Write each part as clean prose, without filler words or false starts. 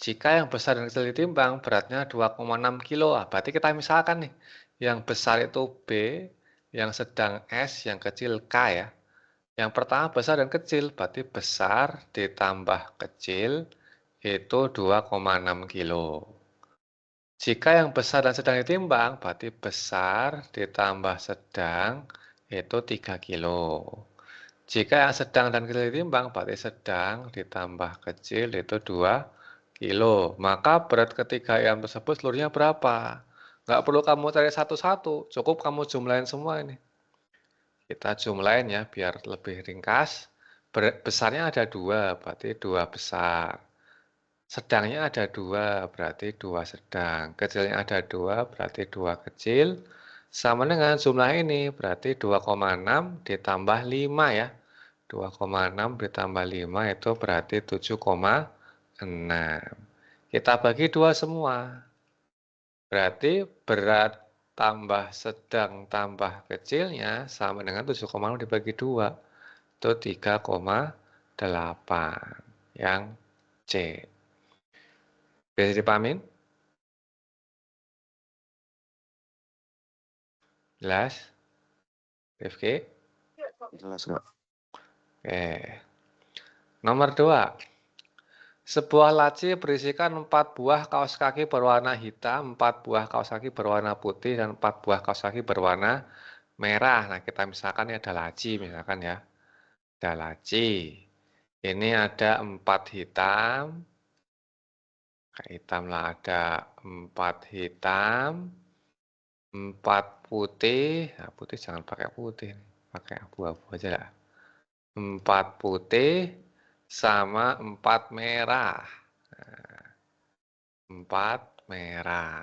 Jika yang besar dan kecil ditimbang, beratnya 2,6 kilo. Berarti kita misalkan nih, yang besar itu B, yang sedang S, yang kecil K ya. Yang pertama besar dan kecil, berarti besar ditambah kecil itu 2,6 kilo. Jika yang besar dan sedang ditimbang, berarti besar ditambah sedang itu 3 kilo. Jika yang sedang dan kecil ditimbang, berarti sedang ditambah kecil itu 2 kilo. Maka berat ketiga ayam tersebut seluruhnya berapa? Nggak perlu kamu cari satu-satu, cukup kamu jumlahin semua ini. Kita jumlahin ya, biar lebih ringkas. Besarnya ada 2, berarti 2 besar. Sedangnya ada 2, berarti 2 sedang. Kecilnya ada 2, berarti 2 kecil. Sama dengan jumlah ini, berarti 2,6 ditambah 5 ya. 2,6 ditambah 5 itu berarti 7,6. Kita bagi 2 semua. Berarti berat tambah sedang tambah kecilnya sama dengan 7,6 dibagi 2. Itu 3,8. Yang C. Bisa dipahamin? Jelas? Rifki? Jelas, Kak. Oke. Nomor 2. Sebuah laci berisikan 4 buah kaos kaki berwarna hitam, 4 buah kaos kaki berwarna putih, dan 4 buah kaos kaki berwarna merah. Nah, kita misalkan ini ada laci, misalkan ya. Ada laci. Ini ada 4 hitam. Kayak hitam lah, ada 4 hitam, 4 putih. Nah, putih jangan pakai putih. Pakai abu-abu aja lah. 4 putih sama 4 merah. 4 merah.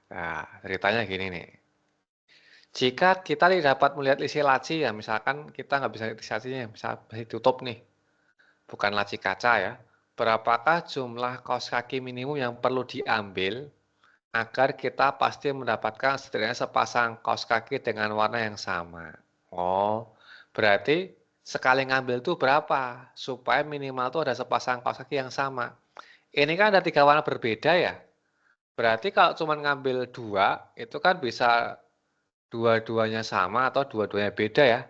Nah, ceritanya gini nih. Jika kita tidak dapat melihat isi laci ya, misalkan kita nggak bisa lihat isi lacinya, misal ditutup nih, bukan laci kaca ya. Berapakah jumlah kaos kaki minimum yang perlu diambil agar kita pasti mendapatkan setidaknya sepasang kaos kaki dengan warna yang sama? Oh, berarti sekali ngambil itu berapa? Supaya minimal itu ada sepasang kaos kaki yang sama. Ini kan ada 3 warna berbeda ya. Berarti kalau cuma ngambil 2, itu kan bisa dua-duanya sama atau dua-duanya beda ya.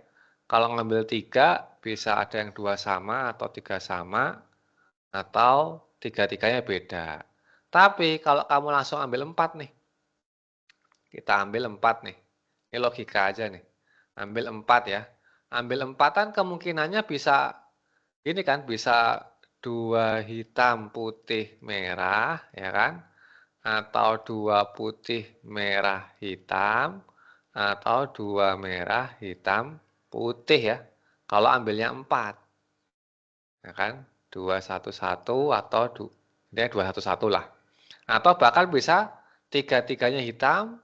Kalau ngambil 3, bisa ada yang 2 sama atau 3 sama, atau 3-tiganya beda. Tapi kalau kamu langsung ambil 4 nih, kita ambil 4 nih. Ini logika aja nih. Ambil 4 ya. Ambil 4 kan kemungkinannya bisa, ini kan bisa 2 hitam, putih, merah, ya kan? Atau 2 putih, merah, hitam, atau 2 merah, hitam, putih ya. Kalau ambilnya 4, ya kan? 211 atau 211 lah. Atau bahkan bisa 3-tiganya hitam,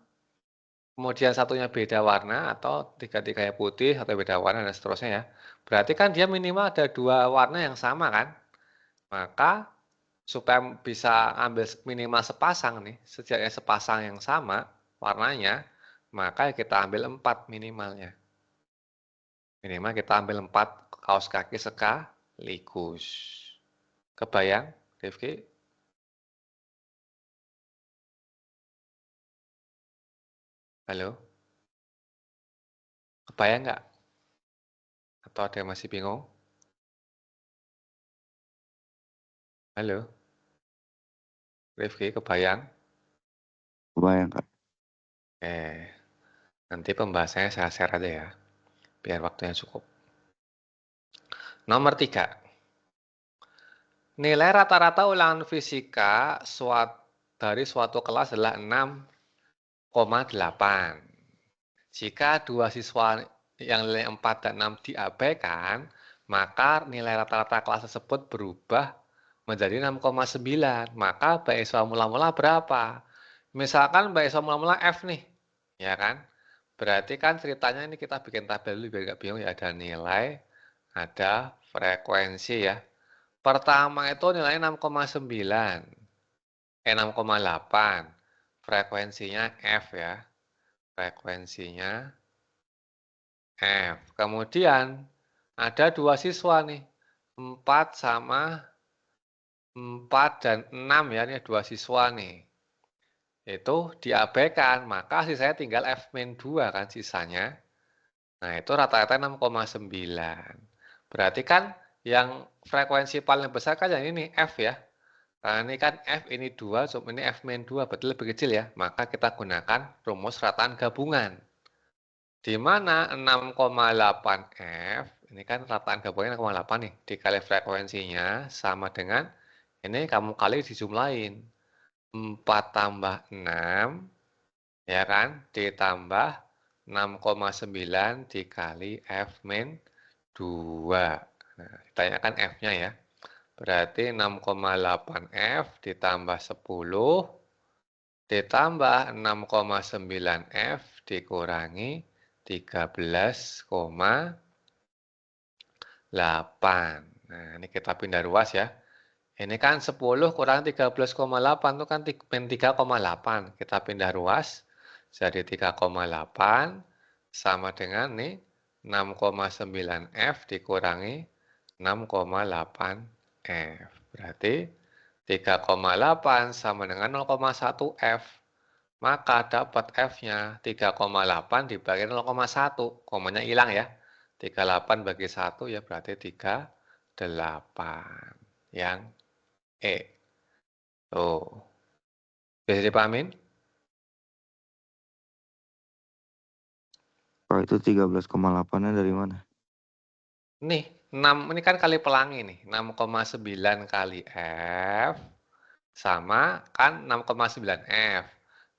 kemudian satunya beda warna, atau 3-tiganya putih, atau beda warna, dan seterusnya ya. Berarti kan dia minimal ada 2 warna yang sama kan? Maka supaya bisa ambil minimal sepasang nih, setidaknya sepasang yang sama warnanya, maka kita ambil 4 minimalnya. Minimal kita ambil 4 kaos kaki sekaligus. Kebayang, Rifki? Halo? Kebayang nggak? Atau ada yang masih bingung? Halo? Rifki, kebayang? Kebayang, Kak. Nanti pembahasannya saya share aja ya, biar waktunya cukup. Nomor 3. Nilai rata-rata ulangan fisika dari suatu kelas adalah 6,8. Jika 2 siswa yang nilai 4 dan 6 diabaikan, maka nilai rata-rata kelas tersebut berubah menjadi 6,9. Maka beasiswa mula-mula berapa? Misalkan beasiswa mula-mula F nih, ya kan? Berarti kan ceritanya ini kita bikin tabel dulu biar nggak bingung ya. Ada nilai, ada frekuensi ya. Pertama itu nilainya 6,9, 6,8. Frekuensinya F ya. Frekuensinya F. Kemudian ada 2 siswa nih. 4 sama 4 dan 6 ya, ini 2 siswa nih. Itu diabaikan, maka sisanya tinggal F-2 kan sisanya. Nah, itu rata-rata 6,9. Berarti kan yang frekuensi paling besar kan yang ini F ya. Nah, ini kan F ini 2, ini F-2, berarti lebih kecil ya. Maka kita gunakan rumus rataan gabungan. Di mana 6,8 F, ini kan rataan gabungan 6,8 nih, dikali frekuensinya sama dengan, ini kamu kali dijumlahin. 4 tambah 6, ya kan, ditambah 6,9 dikali F-2. Nah, ditanyakan F-nya ya. Berarti 6,8 F ditambah 10 ditambah 6,9 F dikurangi 13,8. Nah, ini kita pindah ruas ya. Ini kan 10 kurang 13,8 itu kan min 3,8. Kita pindah ruas jadi 3,8 sama dengan nih 6,9 F dikurangi 6,8 F. Berarti 3,8 sama dengan 0,1 F. Maka dapat F-nya 3,8 dibagi 0,1. Komanya hilang ya. 38 bagi 1 ya berarti 38. Yang E. Tuh. Bisa dipahamin? Kalau itu 13,8-nya dari mana? Nih, 6 ini kan kali pelangi nih. 6,9 kali F sama kan 6,9 F.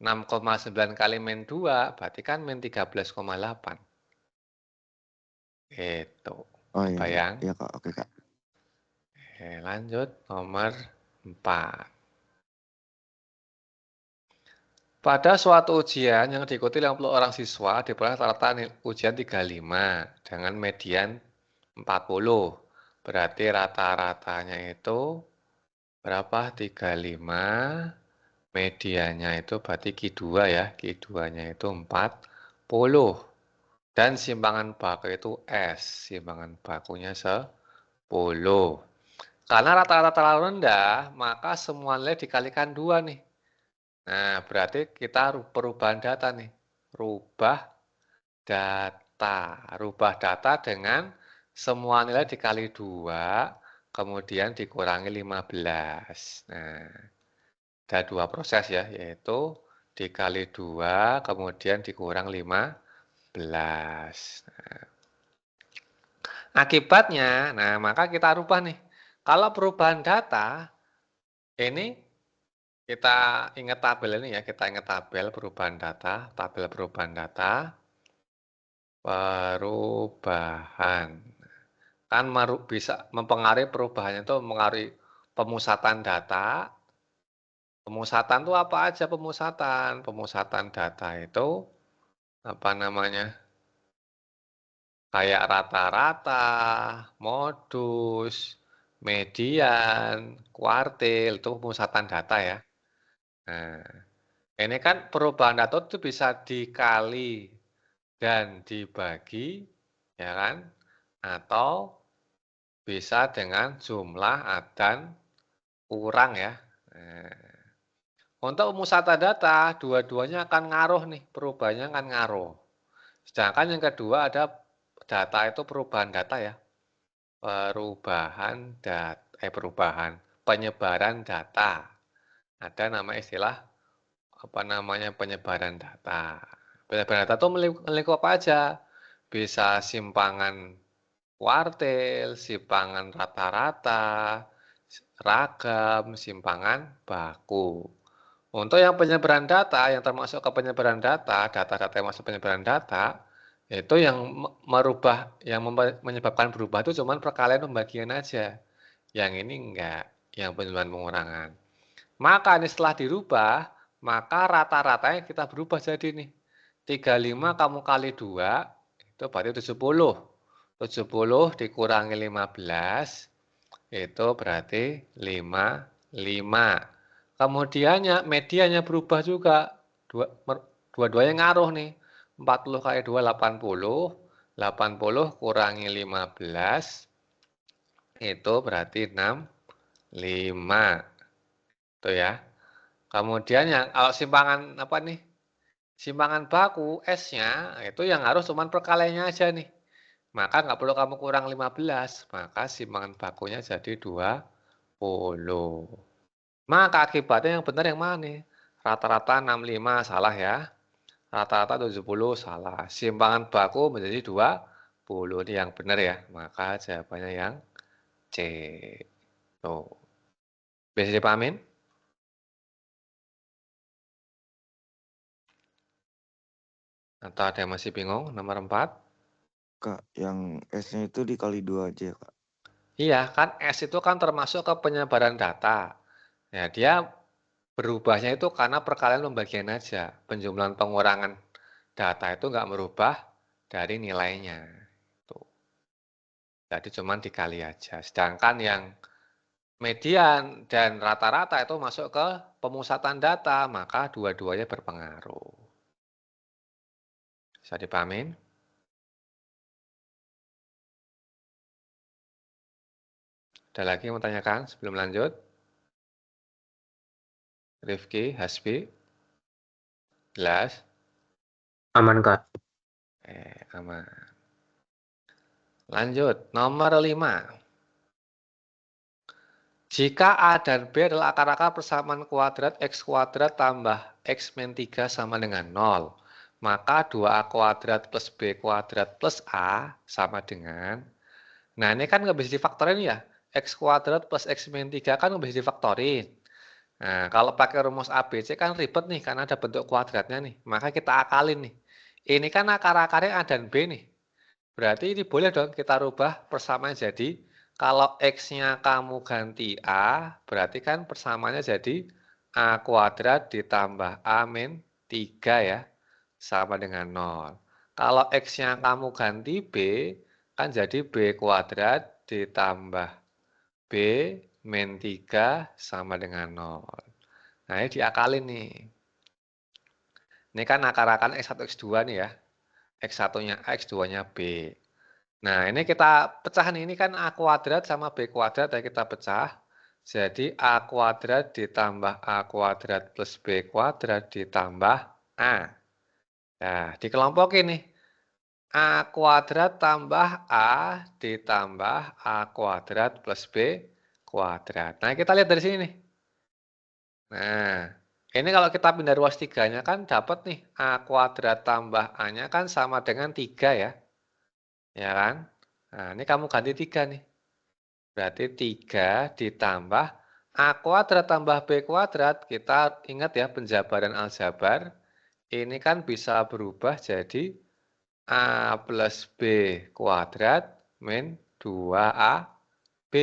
6,9 kali min 2 berarti kan min 13,8. Itu. Oh iya, Bayang? iya Kak, oke Kak. Oke, lanjut nomor 4. Pada suatu ujian yang diikuti 50 orang siswa, diperoleh rata-rata ujian 35 dengan median 40. Berarti rata-ratanya itu berapa? 35. Medianya itu berarti Q2 ya. Q2-nya itu 40. Dan simpangan baku itu S. Simpangan bakunya 10. Karena rata-rata terlalu rendah, maka semua nilai dikalikan 2 nih. Nah, berarti kita perubahan data nih. Rubah data. Rubah data dengan semua nilai dikali 2, kemudian dikurangi 15. Nah, ada 2 proses ya, yaitu dikali 2, kemudian dikurang 15. Nah, akibatnya, nah maka kita rubah nih. Kalau perubahan data, ini kita ingat tabel ini ya, kita ingat tabel perubahan data, tabel perubahan data, perubahan. Kan bisa mempengaruhi perubahannya itu mempengaruhi pemusatan data. Pemusatan itu apa aja pemusatan? Pemusatan data itu apa namanya? Kayak rata-rata, modus, median, kuartil, itu pemusatan data ya. Nah, ini kan perubahan data itu bisa dikali dan dibagi, ya kan? Atau bisa dengan jumlah dan kurang ya. Nah, untuk pemusatan data, dua-duanya akan ngaruh nih, perubahannya akan ngaruh. Sedangkan yang kedua ada data itu perubahan data ya. Penyebaran data. Ada nama istilah apa namanya penyebaran data. Penyebaran data itu melingkup apa aja? Bisa simpangan kuartil, simpangan rata-rata, ragam, simpangan baku. Untuk yang penyebaran data, yang termasuk ke penyebaran data, data-data yang masuk penyebaran data, itu yang menyebabkan berubah itu cuma perkalian pembagian aja. Yang ini enggak, yang penjumlahan pengurangan. Maka ini setelah dirubah, maka rata-ratanya kita berubah jadi nih. 35 kamu kali 2, itu berarti 70. 70 dikurangi 15, itu berarti 55. Kemudiannya medianya berubah juga. Dua-duanya ngaruh nih. 40 kali 2, 80. 80 kurangi 15, itu berarti 65. 5. Tuh ya. Kemudian yang kalau simpangan apa nih? Simpangan baku S-nya itu yang harus cuman perkaliannya aja nih. Maka nggak perlu kamu kurang 15, maka simpangan bakunya jadi 20. Maka akibatnya yang benar yang mana nih? Rata-rata 65 salah ya. Rata-rata 70 salah. Simpangan baku menjadi 20. Ini yang benar ya. Maka jawabannya yang C. Tuh. Bisa dipahamin? Atau ada yang masih bingung? Nomor 4. Kak, yang S-nya itu dikali 2 aja ya, Kak? Iya, kan S itu kan termasuk ke penyebaran data. Ya, dia berubahnya itu karena perkalian pembagian aja. Penjumlahan pengurangan data itu nggak merubah dari nilainya. Tuh. Jadi cuman dikali aja. Sedangkan yang median dan rata-rata itu masuk ke pemusatan data, maka dua-duanya berpengaruh. Bisa dipahamin? Ada lagi yang mau tanyakan sebelum lanjut? Rifki, Hasbi, jelas? Aman, Kak. Aman. Lanjut, nomor 5. Jika A dan B adalah akar-akar persamaan kuadrat X kuadrat tambah X min 3 sama dengan 0, maka 2A kuadrat plus B kuadrat plus A sama dengan, nah ini kan nggak bisa difaktorin ya, X kuadrat plus X min 3 kan nggak bisa difaktorin. Nah, kalau pakai rumus ABC kan ribet nih, karena ada bentuk kuadratnya nih, maka kita akalin nih. Ini kan akar-akarnya A dan B nih. Berarti ini boleh dong kita rubah persamaan jadi, kalau X-nya kamu ganti A, berarti kan persamaannya jadi A kuadrat ditambah A min 3 ya, sama dengan 0. Kalau X-nya kamu ganti B, kan jadi B kuadrat ditambah B min 3 sama dengan 0. Nah ini diakalin nih. Ini kan akar-akar X1, X2 nih ya. X1-nya A, X2-nya B. Nah, ini kita pecah nih. Ini kan A kuadrat sama B kuadrat ya, kita pecah. Jadi A kuadrat ditambah A kuadrat plus B kuadrat ditambah A. Nah, dikelompokin nih. A kuadrat tambah A ditambah A kuadrat plus B kuadrat. Nah, kita lihat dari sini nih. Nah, ini kalau kita pindah ruas 3-nya kan dapat nih. A kuadrat tambah A-nya kan sama dengan 3 ya. Ya kan? Nah, ini kamu ganti 3 nih. Berarti 3 ditambah A kuadrat tambah B kuadrat. Kita ingat ya penjabaran aljabar. Ini kan bisa berubah jadi A plus B kuadrat min 2AB.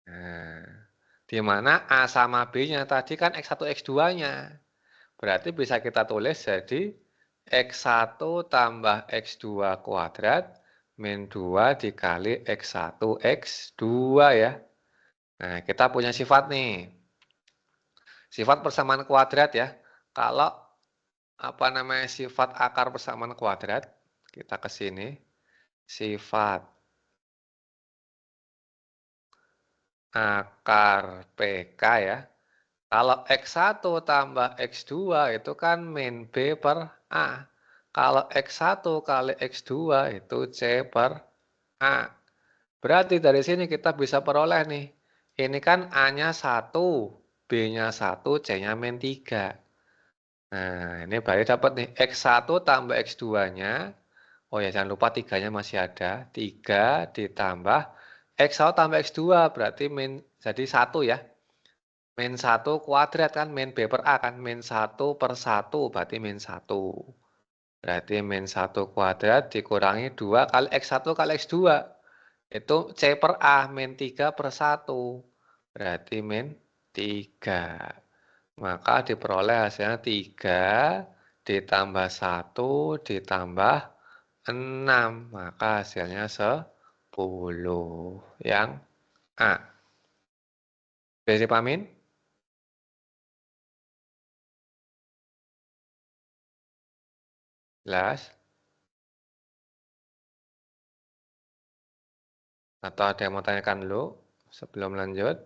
Nah, di mana A sama B-nya tadi kan X1, X2-nya. Berarti bisa kita tulis jadi X1 tambah X2 kuadrat min 2 dikali X1, X2 ya. Nah, kita punya sifat nih. Sifat persamaan kuadrat ya. Kalau apa namanya sifat akar persamaan kuadrat, kita ke sini. Sifat akar PK ya. Kalau X1 tambah X2 itu kan min B per A. Kalau X1 kali X2 itu C per A. Berarti dari sini kita bisa peroleh nih. Ini kan A-nya 1, B-nya 1, C-nya min 3. Nah, ini berarti dapat nih. X1 tambah X2-nya. Oh ya, jangan lupa 3-nya masih ada. 3 ditambah X1 tambah X2 berarti min jadi 1 ya. Min 1 kuadrat kan, min B per A kan, min 1 per 1 berarti min 1. Berarti min 1 kuadrat dikurangi 2 kali X1 kali X2. Itu C per A, min 3 per 1. Berarti min 3. Maka diperoleh hasilnya 3 ditambah 1 ditambah 6. Maka hasilnya 10. Yang A. Bisa dipahamin? Jelas? Atau ada yang mau tanyakan dulu sebelum lanjut?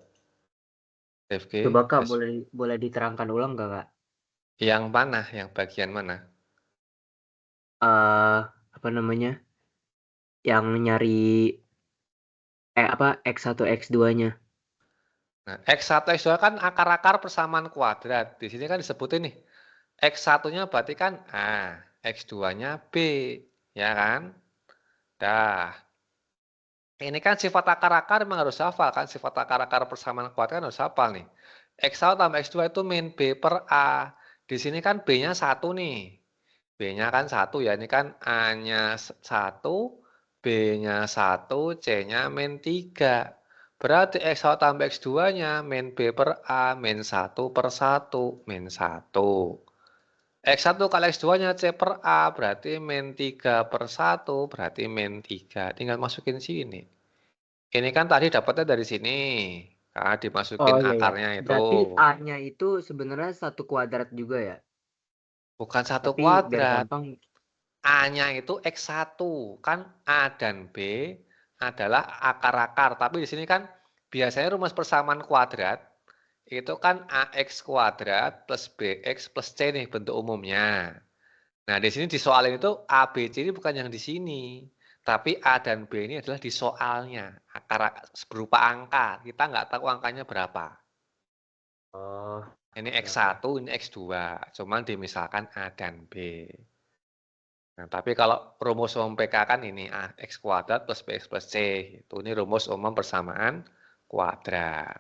Rifki, Coba Kak, terus boleh diterangkan ulang nggak Kak? yang mana? Yang bagian mana? Apa namanya? Yang nyari X1 X2-nya. Nah, X1, X2 kan akar-akar persamaan kuadrat. Di sini kan disebutin nih. X1-nya berarti kan A, X2-nya B, ya kan? Dah. Ini kan sifat akar-akar memang harus hafal kan. Sifat akar-akar persamaan kuadrat kan harus hafal nih. X1 tambah X2 itu min B per A. Di sini kan B-nya 1 nih. B-nya kan 1 ya. Ini kan A-nya 1, B-nya 1, C-nya min 3. Berarti X1 tambah X2-nya min B per A min 1 per 1 min 1. X1 kali X2-nya C per A berarti min 3 per 1 berarti min 3. Tinggal masukin sini. Ini kan tadi dapatnya dari sini. Karena dimasukin Oh iya ya. akarnya itu. Berarti A-nya itu sebenarnya 1 kuadrat juga ya. Bukan 1 Tapi biar kuadrat. gampang. A-nya itu X1. Kan A dan B adalah akar-akar. Tapi di sini kan biasanya rumus persamaan kuadrat. Itu kan AX kuadrat plus BX plus C nih bentuk umumnya. Nah, di sini di soal itu A, B, C ini bukan yang di sini. Tapi A dan B ini adalah di soalnya. Akar berupa angka. Kita nggak tahu angkanya berapa. Oh, Ini oke oke. X1, ini X2. Cuman dimisalkan A dan B. Nah, tapi kalau rumus umum PK kan ini X kuadrat plus BX plus C. Ini rumus umum persamaan kuadrat.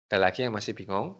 Ada lagi yang masih bingung?